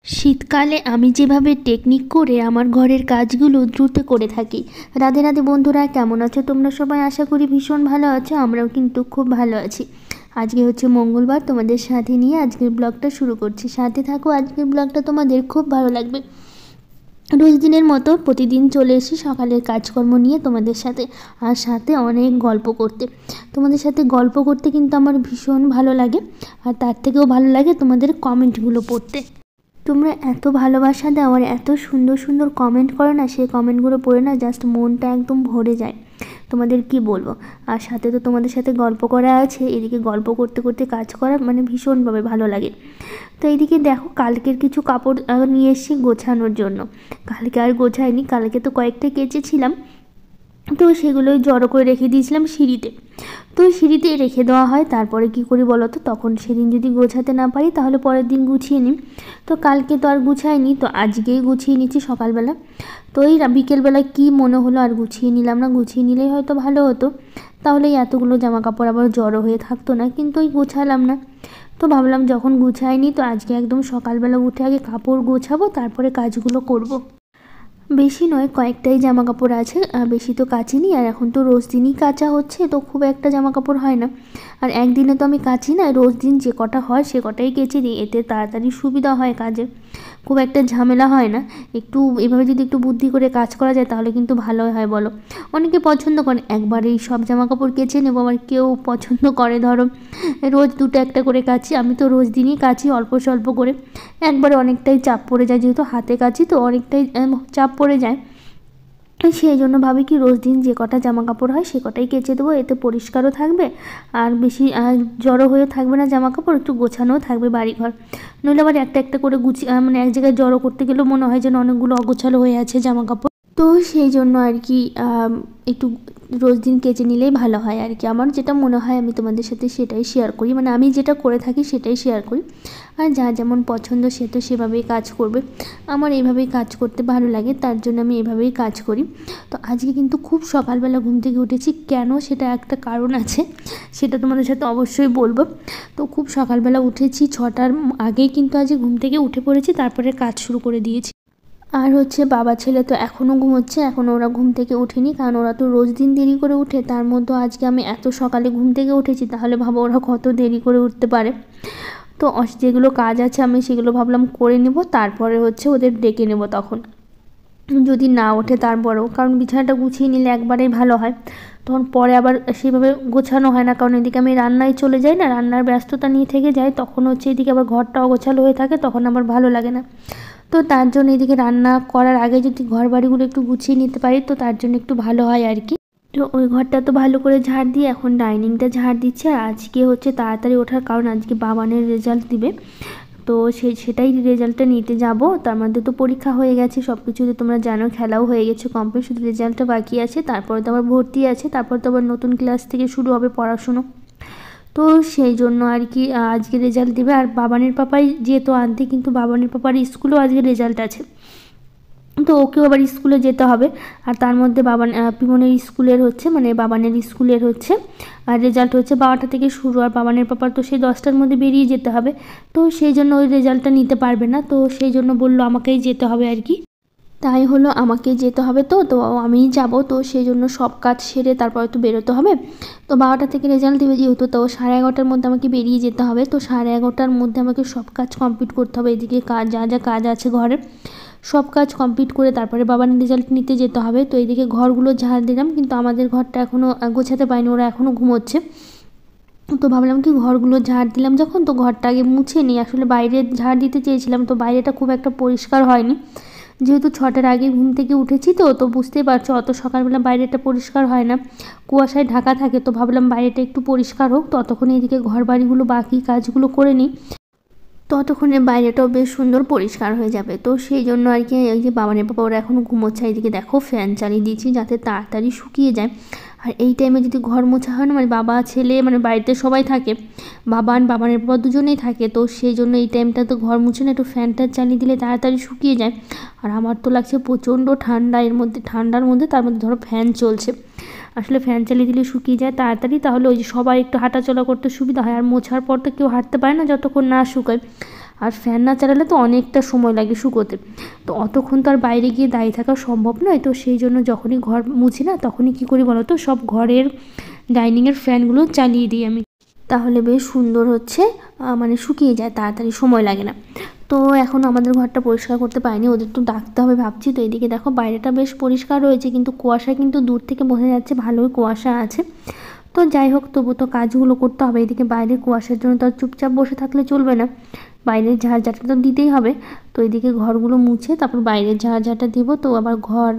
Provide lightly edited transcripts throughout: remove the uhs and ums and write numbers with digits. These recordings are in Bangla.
শীতকালে আমি যেভাবে টেকনিক করে আমার ঘরের কাজগুলো দ্রুত করে থাকি। রাধে রাধে বন্ধুরা, কেমন আছো তোমরা সবাই? আশা করি ভীষণ ভালো আছো, আমরাও কিন্তু খুব ভালো আছি। আজকে হচ্ছে মঙ্গলবার, তোমাদের সাথে নিয়ে আজকের ব্লগটা শুরু করছি। সাথে থাকো, আজকের ব্লগটা তোমাদের খুব ভালো লাগবে। রোজ দিনের মতো প্রতিদিন চলে এসেছি সকালের কাজকর্ম নিয়ে তোমাদের সাথে, আর সাথে অনেক গল্প করতে। তোমাদের সাথে গল্প করতে কিন্তু আমার ভীষণ ভালো লাগে, আর তার থেকেও ভালো লাগে তোমাদের কমেন্টগুলো পড়তে। তোমরা এত ভালোবাসা দাও আর এত সুন্দর সুন্দর কমেন্ট করো না, সেই কমেন্টগুলো পড়ে না জাস্ট মনটা একদম ভরে যায়। তোমাদের কি বলবো। আর সাথে তো তোমাদের সাথে গল্প করা আছে, এদিকে গল্প করতে করতে কাজ করা মানে ভীষণভাবে ভালো লাগে। তো এইদিকে দেখো, কালকের কিছু কাপড় নিয়ে এসেছি গোছানোর জন্য। কালকে আর গোছাইনি, কালকে তো কয়েকটা কেচেছিলাম, তো সেগুলোই জড়ো করে রেখে দিয়েছিলাম সিঁড়িতে। তো সিঁড়িতে রেখে দেওয়া হয়, তারপরে কি করি বলো তো, তখন সেদিন যদি গোছাতে না পারি তাহলে পরের দিন গুছিয়ে নিই। তো কালকে তো আর গুছাইনি, তো আজকেই গুছিয়ে নিচ্ছি সকালবেলা। তো এই বিকেলবেলা কি মনে হলো আর গুছিয়ে নিলাম না, গুছিয়ে নিলেই হয়তো ভালো হতো, তাহলে এই এতগুলো জামা কাপড় আবার জড়ো হয়ে থাকতো না, কিন্তু ওই গোছালাম না। তো ভাবলাম যখন গুছাইনি, তো আজকে একদম সকালবেলা উঠে আগে কাপড় গোছাবো, তারপরে কাজগুলো করব। বেশি নয়, কয়েকটাই জামা কাপড় আছে, বেশি তো কাচিনি। আর এখন তো রোজ দিনই কাচা হচ্ছে, তো খুব একটা জামা কাপড় হয় না। আর একদিনে তো আমি কাচি না, রোজ দিন যে কটা হয় সে কটাই কেচে দিই, এতে তাড়াতাড়ি সুবিধা হয় কাজে, খুব একটা ঝামেলা হয় না। একটু এভাবে যদি একটু বুদ্ধি করে কাজ করা যায় তাহলে কিন্তু ভালোই হয় বলো। অনেকে পছন্দ করে একবারেই সব জামা কাপড় কেচে নেবো, আবার কেউ পছন্দ করে ধরো রোজ দুটো একটা করে কাচি। আমি তো রোজ দিনই কাচি অল্প স্বল্প করে, একবারে অনেকটাই চাপ পড়ে যায়, যেহেতু হাতে কাচি তো অনেকটাই চাপ পড়ে যায়। সেই জন্য ভাবি কি রোজ দিন যে কটা জামা কাপড় হয় সে কটাই কেচে দেবো, এতে পরিষ্কারও থাকবে আর বেশি জড়ো হয়ে থাকবে না জামা কাপড়, একটু গোছানোও থাকবে বাড়িঘর। নইলে আবার একটা একটা করে গুছিয়ে মানে এক জায়গায় জড়ো করতে গেলেও মনে হয় যেন অনেকগুলো অগোছালো হয়ে আছে জামা কাপড়। তো সেই জন্য আর কি একটু রোজ দিন কেচে নিলেই ভালো হয় আর কি। আমার যেটা মনে হয় আমি তোমাদের সাথে সেটাই শেয়ার করি, মানে আমি যেটা করে থাকি সেটাই শেয়ার করি। আর যার যেমন পছন্দ সে তো সেভাবেই কাজ করবে। আমার এইভাবেই কাজ করতে ভালো লাগে, তার জন্য আমি এভাবেই কাজ করি। তো আজকে কিন্তু খুব সকালবেলা ঘুম থেকে উঠেছি, কেন সেটা একটা কারণ আছে, সেটা তোমাদের সাথে অবশ্যই বলবো। তো খুব সকালবেলা উঠেছি, 6টার আগেই কিন্তু আজকে ঘুম থেকে উঠে পড়েছি, তারপরে কাজ শুরু করে দিয়েছি। আর হচ্ছে বাবা ছেলে তো এখনও ঘুমোচ্ছে, এখনও ওরা ঘুম থেকে ওঠেনি, কারণ ওরা তো রোজ দিন দেরি করে উঠে, তার মধ্যে আজকে আমি এত সকালে ঘুম থেকে উঠেছি, তাহলে ভাবো ওরা কত দেরি করে উঠতে পারে। তো যেগুলো কাজ আছে আমি সেগুলো ভাবলাম করে নেব, তারপরে হচ্ছে ওদের ডেকে নেব তখন, যদি না ওঠে তারপরেও, কারণ বিছানাটা গুছিয়ে নিলে একবারেই ভালো হয়, তখন পরে আবার সেভাবে গোছানো হয় না, কারণ এদিকে আমি রান্নায় চলে যাই না, রান্নার ব্যস্ততা নিয়ে থেকে যায়, তখন হচ্ছে এদিকে আবার ঘরটা অগোছালো হয়ে থাকে, তখন আমার ভালো লাগে না। তো তার জন্য এদিকে রান্না করার আগে যদি ঘর বাড়িগুলো একটু গুছিয়ে নিতে পারি তো তার জন্য একটু ভালো হয় আর কি। তো ওই ঘরটা তো ভালো করে ঝাড় দিয়ে এখন ডাইনিংটা ঝাড় দিচ্ছে। আর আজকে হচ্ছে তাড়াতাড়ি ওঠার কারণ আজকে বাবানের রেজাল্ট দিবে, তো সেটাই রেজাল্টটা নিতে যাব। তার মধ্যে তো পরীক্ষা হয়ে গেছে, সব কিছুতে তোমরা জানো, খেলাও হয়ে গেছে কমপ্লিট, শুধু রেজাল্টটা বাকি আছে, তারপরে তো আবার ভর্তি আছে, তারপর তো আবার নতুন ক্লাস থেকে শুরু হবে পড়াশুনো। তো সেই জন্য আর কি আজকে রেজাল্ট দেবে। আর বাবানের পাপাই যেহেতু আনতে, কিন্তু বাবানের পাপার স্কুলেও আজকে রেজাল্ট আছে, তো ওকেও আবার স্কুলে যেতে হবে। আর তার মধ্যে পিমনের স্কুলের হচ্ছে, মানে বাবানের স্কুলের হচ্ছে আর রেজাল্ট হচ্ছে 12টা থেকে শুরু, আর বাবানের পাপার তো সেই 10টার মধ্যে বেরিয়ে যেতে হবে, তো সেই জন্য ওই রেজাল্টটা নিতে পারবে না, তো সেই জন্য বললো আমাকেই যেতে হবে আর কি। তাই হলো আমাকে যেতে হবে, তো তো আমিই যাব, তো সেই জন্য সব কাজ সেরে তারপরে তো বেরোতে হবে। তো 12টা থেকে রেজাল্ট দেবে যেহেতু, তো 11:30টার মধ্যে আমাকে বেরিয়ে যেতে হবে, তো 11:30টার মধ্যে আমাকে সব কাজ কমপ্লিট করতে হবে, এদিকে কাজ যা যা কাজ আছে ঘরে সব কাজ কমপ্লিট করে তারপরে বাবার রেজাল্ট নিতে যেতে হবে। তো এইদিকে ঘরগুলো ঝাড় দিলাম, কিন্তু আমাদের ঘরটা এখনও গোছাতে পারিনি, ওরা এখনও ঘুমোচ্ছে। তো ভাবলাম কি ঘরগুলো ঝাড় দিলাম যখন, তো ঘরটা আগে মুছে নিই। আসলে বাইরে ঝাড় দিতে চেয়েছিলাম, তো বাইরেটা খুব একটা পরিষ্কার হয়নি, যেহেতু 6টার আগে ঘুম থেকে উঠেছি, তো তো বুঝতেই পারছো অত সকালবেলা বাইরেটা পরিষ্কার হয় না, কুয়াশায় ঢাকা থাকে। তো ভাবলাম বাইরেটা একটু পরিষ্কার হোক, ততক্ষণ এদিকে ঘর বাড়িগুলো বাকি কাজগুলো করে নিই, ততক্ষণে বাইরেটাও বেশ সুন্দর পরিষ্কার হয়ে যাবে। তো সেই জন্য আর কি এই যে বাবানের পাপা ওরা এখনও ঘুমোচ্ছে, এদিকে দেখো ফ্যান চালিয়ে দিয়েছি যাতে তাড়াতাড়ি শুকিয়ে যায়। আর এই টাইমে যদি ঘর মোছা হয় না, মানে বাবা ছেলে মানে বাড়িতে সবাই থাকে, বাবানের পাপা দুজনেই থাকে, তো সেই জন্য এই টাইমটা তো ঘর মুছে না, একটু ফ্যানটা চালিয়ে দিলে তাড়াতাড়ি শুকিয়ে যায়। আর আমার তো লাগছে প্রচণ্ড ঠান্ডা, এর মধ্যে ঠান্ডার মধ্যে তার মধ্যে ধরো ফ্যান চলছে, আসলে ফ্যান চালিয়ে দিলে শুকিয়ে যায় তাড়াতাড়ি, তাহলে ওই যে সবাই একটু হাঁটাচলা করতে সুবিধা হয়। আর মোছার পর তো কেউ হাঁটতে পারে না যতক্ষণ না শুকায়, আর ফ্যান না চালালে তো অনেকটা সময় লাগে শুকোতে, তো অতক্ষণ তো আর বাইরে গিয়ে দাঁড়িয়ে থাকা সম্ভব নয়। তো সেই জন্য যখনই ঘর মুছি না তখনই কী করি বলো তো, সব ঘরের ডাইনিংয়ের ফ্যানগুলো চালিয়ে দিই আমি, তাহলে বেশ সুন্দর হচ্ছে মানে শুকিয়ে যায়, তাড়াতাড়ি সময় লাগে না। তো এখন আমাদের ঘরটা পরিষ্কার করতে পারিনি, ওদের তো ডাকতে হবে ভাবছি। তো এদিকে দেখো বাইরেটা বেশ পরিষ্কার রয়েছে, কিন্তু কুয়াশা কিন্তু দূর থেকে বোঝা যাচ্ছে ভালোই কুয়াশা আছে। তো যাই হোক, তবু তো কাজগুলো করতে হবে। এদিকে বাইরের কুয়াশার জন্য তো আর চুপচাপ বসে থাকলে চলবে না, বাইরের ঝাড়ঝাঁটা তো দিতেই হবে। তো এদিকে ঘরগুলো মুছে তারপর বাইরের ঝাড়ঝাঁটা দিব। তো আবার ঘর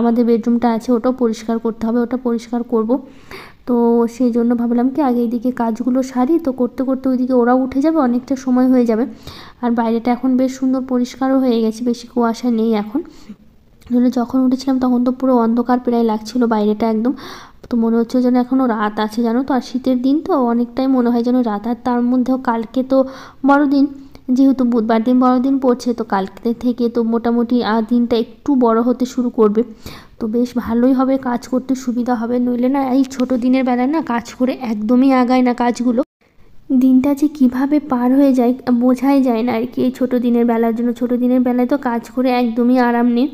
আমাদের বেডরুমটা আছে, ওটাও পরিষ্কার করতে হবে, ওটা পরিষ্কার করব। তো সেই জন্য ভাবলাম কি আগে এইদিকে কাজগুলো সারি, তো করতে করতে ওইদিকে ওরাও উঠে যাবে, অনেকটা সময় হয়ে যাবে। আর বাইরেটা এখন বেশ সুন্দর পরিষ্কারও হয়ে গেছে, বেশি কুয়াশা নেই এখন। যখন উঠেছিলাম তখন তো পুরো অন্ধকার প্রায় লাগছিল বাইরেটা একদম, তো মনে হচ্ছে যেন এখনও রাত আছে জানো তো। আর শীতের দিন তো অনেকটাই মনে হয় যেন রাত। আর তার মধ্যেও কালকে তো বড়দিন, যেহেতু বুধবার দিন বড়দিন পড়ছে, তো কালকে থেকে তো মোটামুটি দিনটা একটু বড় হতে শুরু করবে। তো বেশ ভালোই হবে, কাজ করতে সুবিধা হবে। নইলে না এই ছোটো দিনের বেলায় না কাজ করে একদমই আগায় না কাজগুলো, দিনটা যে কীভাবে পার হয়ে যায় বোঝাই যায় না আর কি এই ছোটো দিনের বেলার জন্য। ছোটো দিনের বেলায় তো কাজ করে একদমই আরাম নেই,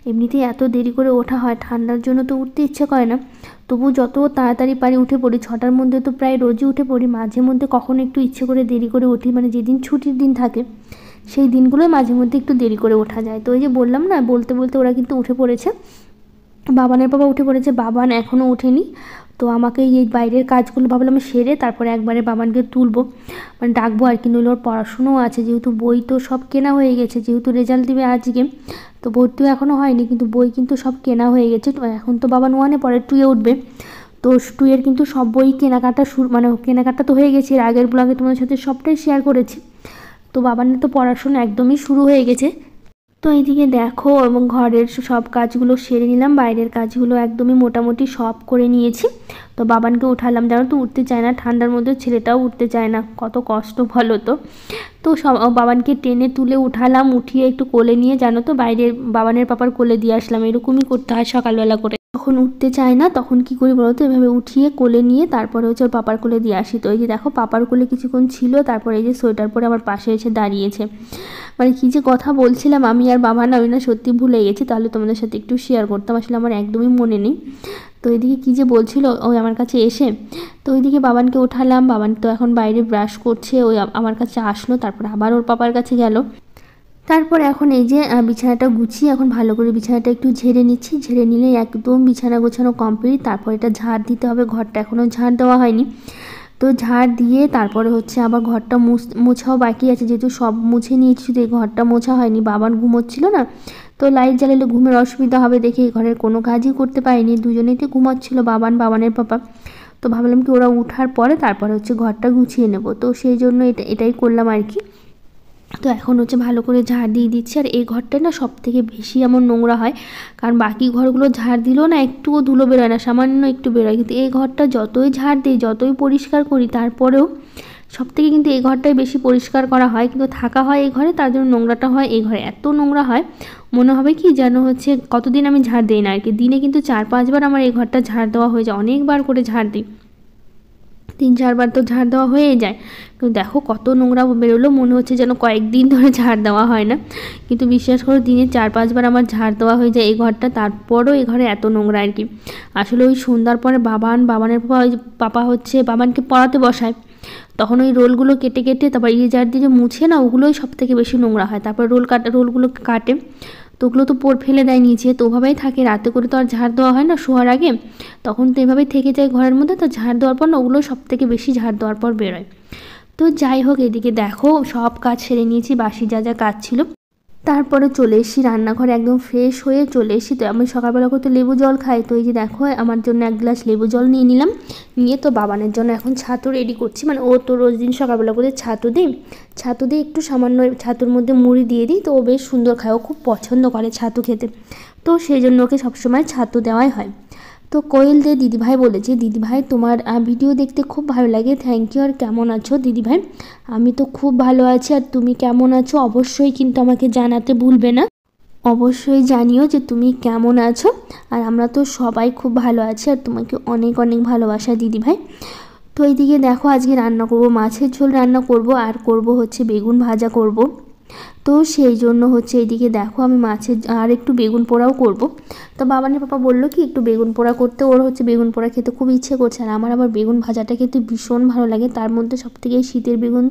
এমনিতেই এত দেরি করে ওঠা হয়, ঠান্ডার জন্য তো উঠতে ইচ্ছে করে না। তবু যত তাড়াতাড়ি পারি উঠে পড়ি, 6টার মধ্যে তো প্রায় রোজই উঠে পড়ি। মাঝে মধ্যে কখনো একটু ইচ্ছে করে দেরি করে উঠি, মানে যেদিন ছুটির দিন থাকে সেই দিনগুলোই মাঝে মধ্যে একটু দেরি করে ওঠা যায়। তো ওই যে বললাম না, বলতে বলতে ওরা কিন্তু উঠে পড়েছে, বাবানের বাবা উঠে পড়েছে, বাবান এখনও ওঠেনি। তো আমাকে এই বাইরের কাজগুলো ভাবলাম সেরে তারপরে একবারে বাবানকে তুলবো, মানে ডাকবো আর কি। নইলে ওর পড়াশুনোও আছে, যেহেতু বই তো সব কেনা হয়ে গেছে, যেহেতু রেজাল্ট দিবে আজকে, তো ভর্তিও এখনও হয়নি, কিন্তু বই কিন্তু সব কেনা হয়ে গেছে। তো এখন তো বাবান 1-এ পড়ে, 2-এ উঠবে। তো 2-এর কিন্তু সব বই কেনাকাটা মানে কেনাকাটা তো হয়ে গেছে, এর আগের ব্লগে তোমাদের সাথে সবটাই শেয়ার করেছি। তো বাবানের তো পড়াশোনা একদমই শুরু হয়ে গেছে। তো এইদিকে দেখো, এবং ঘরের সব কাজগুলো সেরে নিলাম, বাইরের কাজগুলো একদমই মোটামুটি সব করে নিয়েছি। তো বাবানকে উঠালাম, জানো তো উঠতে চায় না ঠান্ডার মধ্যে, ছেলেটাও উঠতে চায় না, কত কষ্ট বলো তো। তো সব বাবানকে টেনে তুলে উঠালাম, উঠিয়ে একটু কোলে নিয়ে জানো তো বাইরের বাবানের পাপার কোলে দিয়ে আসলাম, এরকমই করতে হয় সকালবেলা করে। যখন উঠতে চায় না তখন কি করি বলো তো, এভাবে উঠিয়ে কোলে নিয়ে তারপরে হচ্ছে ওর পাপার কোলে দিয়ে আসি। তো এই যে দেখো পাপার কোলে কিছুক্ষণ ছিল, তারপরে এই যে সোয়েটার পরে আমার পাশে এসে দাঁড়িয়েছে। মানে কী যে কথা বলছিলাম আমি আর বাবা না, আমি না সত্যি ভুলে গেছি, তাহলে তোমাদের সাথে একটু শেয়ার করতাম, আসলে আমার একদমই মনে নেই। তো এদিকে কী যে বলছিল ওই আমার কাছে এসে, তো ওইদিকে বাবানকে ওঠালাম, বাবান তো এখন বাইরে ব্রাশ করছে, ওই আমার কাছে আসলো, তারপর আবার ওর পাপার কাছে গেল। তারপর এখন এই যে বিছানাটা গুছিয়ে এখন ভালো করে বিছানাটা একটু ঝেড়ে নিচ্ছি, ঝেড়ে নিলে একদম বিছানা গোছানো কমপ্লিট। তারপর এটা ঝাড় দিতে হবে, ঘরটা এখনও ঝাড় দেওয়া হয়নি। তো ঝাড় দিয়ে তারপরে হচ্ছে আবার ঘরটা মোছাও বাকি আছে, যেহেতু সব মুছে নিয়েছি, শুধু এই ঘরটা মোছা হয়নি। বাবান ঘুমোচ্ছিল না, তো লাইট জ্বালালে ঘুমের অসুবিধা হবে দেখে এই ঘরের কোনো কাজই করতে পারিনি, দুজনেই তো ঘুমাচ্ছিল, বাবানের পাপা। তো ভাবলাম কি ওরা উঠার পরে তারপরে হচ্ছে ঘরটা গুছিয়ে নেব, তো সেই জন্য এটাই করলাম আর কি। তো এখন হচ্ছে ভালো করে ঝাড় দিয়ে দিচ্ছি। আর এই ঘরটায় না সব থেকে বেশি এমন নোংরা হয়, কারণ বাকি ঘরগুলো ঝাড় দিলেও না একটুও ধুলো বেরোয় না, সামান্য একটু বেরোয়, কিন্তু এই ঘরটা যতই ঝাড় দিই যতই পরিষ্কার করি তারপরেও সব থেকে কিন্তু এই ঘরটাই বেশি পরিষ্কার করা হয়, কিন্তু থাকা হয় এই ঘরে, তার জন্য নোংরাটা হয় এই ঘরে। এত নোংরা হয় মনে হবে কি যেন হচ্ছে কতদিন আমি ঝাড় দিই না আর কি। দিনে কিন্তু 4-5 বার আমার এই ঘরটা ঝাড় দেওয়া হয়ে যায়, অনেকবার করে ঝাড় দিই, 3-4 বার তো ঝাড় দেওয়া হয়ে যায়। কিন্তু দেখো কত নোংরা বেরোলো, মনে হচ্ছে যেন কয়েকদিন ধরে ঝাড় দেওয়া হয় না, কিন্তু বিশ্বাস করো দিনে 4-5 বার আমার ঝাড় দেওয়া হয়ে যায় এই ঘরটা, তারপরও এই ঘরে এত নোংরা আর কি। আসলে ওই সন্ধ্যার পরে বাবানের পাপা হচ্ছে বাবানকে পড়াতে বসায়, তখন ওই রোলগুলো কেটে কেটে তারপর ইরেজার দিয়ে যে মুছে না, ওগুলোই সব থেকে বেশি নোংরা হয়। তারপর রোলগুলো কাটে, তো ওগুলো তো ফেলে দেয় নিচে, তো ওভাবেই থাকে, রাতে করে তো আর ঝাড় দেওয়া হয় না শোয়ার আগে, তখন তো এভাবেই থেকে যায় ঘরের মধ্যে। তো ঝাড় দেওয়ার পর না ওগুলো সব থেকে বেশি ঝাড় দেওয়ার পর বেরোয়। তো যাই হোক, এদিকে দেখো সব কাজ সেরে নিয়েছি, বাসি যা যা কাজ ছিল। তারপরে চলে এসেছি রান্নাঘরে, একদম ফ্রেশ হয়ে চলে এসেছি। তো আমি সকালবেলা করে তো লেবু জল খাই, তো এই যে দেখো আমার জন্য 1 গ্লাস লেবু জল নিয়ে নিলাম, নিয়ে তো বাবানের জন্য এখন ছাতু রেডি করছি। মানে ও তো রোজ দিন সকালবেলা করে ছাতু দিই একটু সামান্য ছাতুর মধ্যে মুড়ি দিয়ে দিই, তো ও বেশ সুন্দর খায়, ও খুব পছন্দ করে ছাতু খেতে, তো সেই জন্য ওকে সবসময় ছাতু দেওয়াই হয়। তো কোয়েল দে দিদিভাই বলেছে, দিদিভাই তোমার ভিডিও দেখতে খুব ভালো লাগে, থ্যাংক ইউ। আর কেমন আছো দিদিভাই? আমি তো খুব ভালো আছি, আর তুমি কেমন আছো অবশ্যই কিন্তু আমাকে জানাতে ভুলবে না, অবশ্যই জানিও যে তুমি কেমন আছো। আর আমরা তো সবাই খুব ভালো আছি, আর তোমাকে অনেক অনেক ভালোবাসা দিদিভাই। তো এইদিকে দেখো আজকে রান্না করব, মাছের ঝোল রান্না করব আর করব হচ্ছে বেগুন ভাজা করব। তো সেই জন্য হচ্ছে এইদিকে দেখো আমি মাছের আর একটু বেগুন পোড়াও করব। তো বাবানের পাপা বললো কি একটু বেগুন পোড়া করতে, ওর হচ্ছে বেগুন পোড়া খেতে খুব ইচ্ছে করছে, আর আমার আবার বেগুন ভাজাটা খেতে ভীষণ ভালো লাগে, তার মধ্যে সবথেকে শীতের বেগুন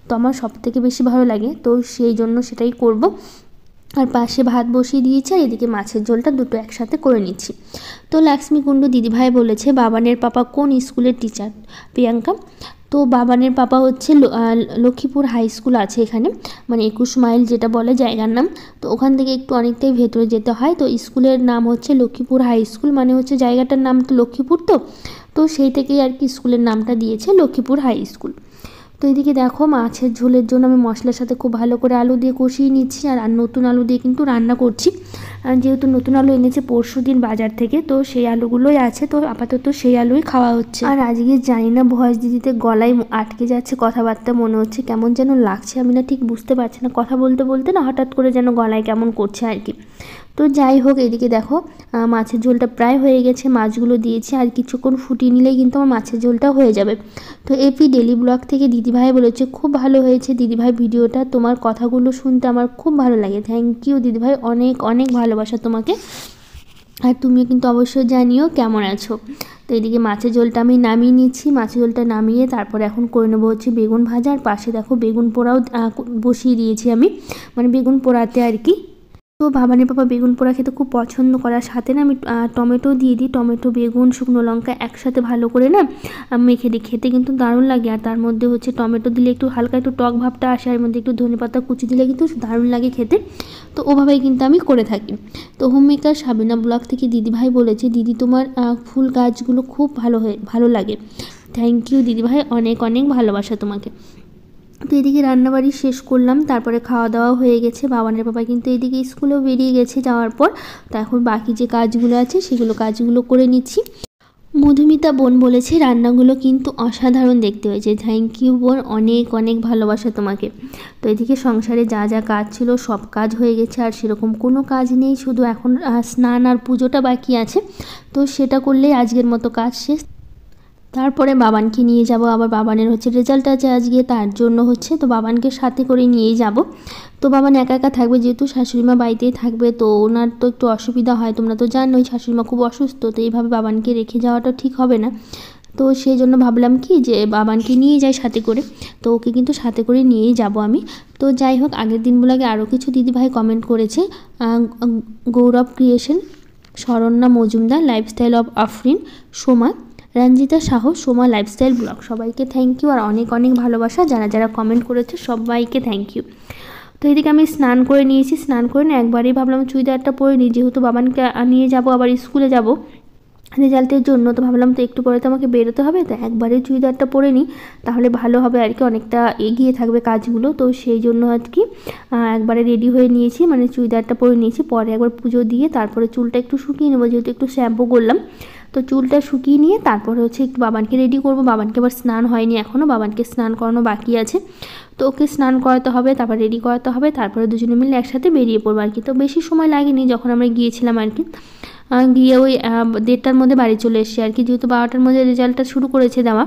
তো আমার সবথেকে বেশি ভালো লাগে, তো সেই জন্য সেটাই করব। আর পাশে ভাত বসিয়ে দিয়েছি আর এদিকে মাছের ঝোলটা দুটো একসাথে করে নিচ্ছি। তো লক্ষ্মী কুণ্ডু দিদিভাই বলেছে বাবানের পাপা কোন স্কুলের টিচার প্রিয়াঙ্কা? তো বাবানের পাপা হচ্ছে লক্ষ্মীপুর হাই স্কুল আছে এখানে, মানে 21 মাইল যেটা বলে জায়গার নাম। তো ওখান থেকে একটু অনেকটাই ভেতরে যেতে হয়, তো স্কুলের নাম হচ্ছে লক্ষ্মীপুর হাই স্কুল, মানে হচ্ছে জায়গাটার নাম তো লক্ষ্মীপুর, তো সেই থেকেই আর কি স্কুলের নামটা দিয়েছে লক্ষ্মীপুর হাই স্কুল। তো এদিকে দেখো মাছের ঝোলের জন্য আমি মশলার সাথে খুব ভালো করে আলু দিয়ে কষিয়ে নিচ্ছি, আর নতুন আলু দিয়ে কিন্তু রান্না করছি, যেহেতু নতুন আলু এনেছে পরশুদিন বাজার থেকে, তো সেই আলুগুলোই আছে, তো আপাতত সেই আলুই খাওয়া হচ্ছে। আর আজকে জানি না ভয়েস দিদিতে গলায় আটকে যাচ্ছে কথাবার্তা, মনে হচ্ছে কেমন যেন লাগছে, আমি না ঠিক বুঝতে পারছি না, কথা বলতে বলতে না হঠাৎ করে যেন গলায় কেমন করছে আর কি। তো যাই হোক এদিকে দেখো মাছের ঝোলটা প্রায় হয়ে গেছে, মাছগুলো দিয়েছি আর কিছুক্ষণ ফুটিয়ে নিলেই কিন্তু আমার মাছের ঝোলটা হয়ে যাবে। তো এপি ডেলি ব্লগ থেকে দিদিভাই বলেছে খুব ভালো হয়েছে দিদিভাই ভিডিওটা, তোমার কথাগুলো শুনতে আমার খুব ভালো লাগে, থ্যাংক ইউ দিদিভাই, অনেক অনেক ভালোবাসা তোমাকে, আর তুমিও কিন্তু অবশ্যই জানিও কেমন আছো। তো এদিকে মাছের ঝোলটা আমি নামিয়ে নিচ্ছি, মাছের ঝোলটা নামিয়ে তারপর এখন করে নেবো হচ্ছে বেগুন ভাজা, আর পাশে দেখো বেগুন পোড়াও বসিয়ে দিয়েছি আমি, মানে বেগুন পোড়াতে আর কি। তো বাবানের পাপা বেগুন পোড়া খেতে খুব পছন্দ করার সাথে না আমি টমেটো দিয়ে দিই, টমেটো বেগুন শুকনো লঙ্কা একসাথে ভালো করে না মেখে দিই, খেতে কিন্তু দারুণ লাগে, আর তার মধ্যে হচ্ছে টমেটো দিলে একটু হালকা একটু টক ভাবটা আসে, আর মধ্যে একটু ধনেপাতা কুচি দিলে কিন্তু দারুণ লাগে খেতে, তো ওভাবেই কিন্তু আমি করে থাকি। তো হোমমেকার সাবিনা ব্লগ থেকে দিদিভাই বলেছে দিদি তোমার ফুল গাছগুলো খুব ভালো লাগে, থ্যাংক ইউ দিদিভাই, অনেক অনেক ভালোবাসা তোমাকে। তো এদিকে রান্নাবাড়ি শেষ করলাম, তারপরে খাওয়া দাওয়া হয়ে গেছে, বাবানের বাবা কিন্তু এদিকে স্কুলেও বেরিয়ে গেছে যাওয়ার পর, তো এখন বাকি যে কাজগুলো আছে সেগুলো কাজগুলো করে নিচ্ছি। মধুমিতা বোন বলেছে রান্নাগুলো কিন্তু অসাধারণ দেখতে হয়েছে, থ্যাংক ইউ বোন, অনেক অনেক ভালোবাসা তোমাকে। তো এদিকে সংসারে যা যা কাজ ছিল সব কাজ হয়ে গেছে, আর সেরকম কোনো কাজ নেই, শুধু এখন স্নান আর পুজোটা বাকি আছে, তো সেটা করলেই আজকের মতো কাজ শেষ। তারপরে বাবানকে নিয়ে যাব, আবার বাবানের হচ্ছে রেজাল্ট আছে আজকে, তার জন্য হচ্ছে তো বাবানকে সাথে করে নিয়েই যাব। তো বাবান একা একা থাকবে, যেহেতু শাশুড়িমা বাড়িতেই থাকবে, তো ওনার তো একটু অসুবিধা হয়, তোমরা তো জানোই শাশুড়িমা খুব অসুস্থ, তো এইভাবে বাবানকে রেখে যাওয়াটা ঠিক হবে না, তো সেই জন্য ভাবলাম কি যে বাবানকে নিয়ে যাই সাথে করে, তো ওকে কিন্তু সাথে করে নিয়েই যাব আমি। তো যাই হোক আগের দিনগুলোকে আরও কিছু দিদিভাই কমেন্ট করেছে, Gourab creation, Saranya Majumdar, lifestyle of Afrin, Soma, Ranjita Sahu, Soma lifestyle blog, সবাইকে থ্যাংক ইউ, আর অনেক অনেক ভালোবাসা, যারা যারা কমেন্ট করেছে সবাইকে থ্যাংক ইউ। তো এদিকে আমি স্নান করে নিয়েছি, স্নান করে না একবারেই ভাবলাম চুড়িদারটা পরে নিই, যেহেতু বাবানকে নিয়ে যাব আবার স্কুলে যাব রেজাল্টের জন্য, তো ভাবলাম তো একটু পরে তো আমাকে বেরোতে হবে, তো একবারে চুড়িদারটা পরে নিই তাহলে ভালো হবে আর কি, অনেকটা এগিয়ে থাকবে কাজগুলো, তো সেই জন্য আর কি একবারে রেডি হয়ে নিয়েছি, মানে চুড়িদারটা পরে নিয়েছি, পরে একবার পুজো দিয়ে তারপরে চুলটা একটু শুকিয়ে নেবো, যেহেতু একটু শ্যাম্পু করলাম, তো চুলটা শুকিয়ে নিয়ে তারপরে হচ্ছে একটু বাবানকে রেডি করবো, বাবানকে আবার স্নান হয়নি এখনও, বাবানকে স্নান করানো বাকি আছে, তো ওকে স্নান করাতে হবে, তারপর রেডি করাতে হবে, তারপরে দুজনে মিলে একসাথে বেরিয়ে পড়বো আর কি। তো বেশি সময় লাগেনি যখন আমরা গিয়েছিলাম আর কি, গিয়ে ওই 1:30টার মধ্যে বাড়ি চলে এসেছি আর কি, যেহেতু 12টার মধ্যে রেজাল্টটা শুরু করেছে দেওয়া,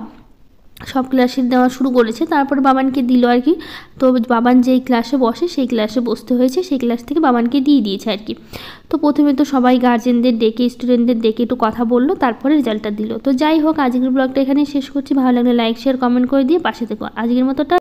সব ক্লাসের দেওয়া শুরু করেছে, তারপরে বাবানকে দিল আর কি। তো বাবান যেই ক্লাসে বসে সেই ক্লাসে বসতে হয়েছে, সেই ক্লাস থেকে বাবানকে দিয়ে দিয়েছে আর কি। তো প্রথমে তো সবাই গার্জেনদের ডেকে স্টুডেন্টদের ডেকে একটু কথা বললো, তারপরে রেজাল্টটা দিল। তো যাই হোক আজকের ব্লগটা এখানেই শেষ করছি, ভালো লাগলে লাইক শেয়ার কমেন্ট করে দিয়ে পাশে থেকো, আজকের মতোটা।